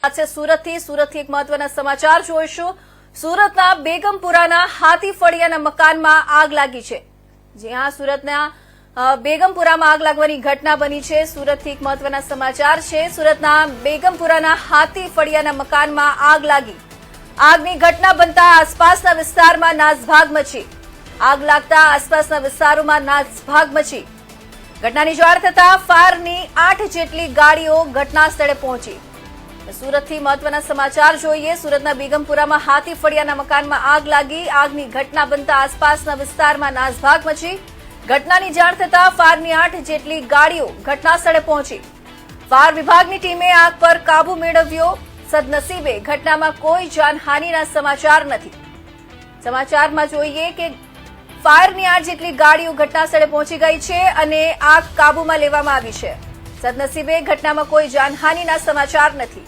સુરતથી એક મહત્વના સમાચાર જોઈશું। સુરતના બેગમપુરાના હાથી ફળિયાના મકાનમાં આગ લાગી છે। જ્યાં સુરતના બેગમપુરામાં આગ લાગવાની ઘટના બની છે। સુરતથી એક મહત્વના સમાચાર છે। સુરતના બેગમપુરાના હાથી ફળિયાના મકાનમાં આગ લાગી। આગની ઘટના બનતા આસપાસના વિસ્તારમાં નાસભાગ મચી। આગ લાગતા આસપાસના વિસ્તારોમાં નાસભાગ મચી। ઘટનાની જાણ થતા ફાયરની 8 જેટલી ગાડીઓ ઘટના સ્થળે પહોંચી। સુરતથી મહત્વના સમાચાર જોઈએ। સુરતના બેગમપુરામાં હાથી ફળિયાના મકાનમાં આગ લાગી। આગની ઘટના બનતા આસપાસના વિસ્તારમાં નાસભાગ મચી। ઘટનાની જાણ થતા ફાયરની 8 જેટલી ગાડીઓ ઘટના સ્થળે પહોંચી। ફાયર વિભાગની ટીમે આગ પર કાબુ મેળવ્યો। સદનસીબે ઘટનામાં કોઈ જાનહાનિના સમાચાર નથી। સમાચારમાં જોઈએ કે ફાયરની 8 જેટલી ગાડીઓ ઘટના સ્થળે પહોંચી ગઈ છે અને આગ કાબૂમાં લેવામાં આવી છે। સદનસીબે ઘટનામાં કોઈ જાનહાનિના સમાચાર નથી।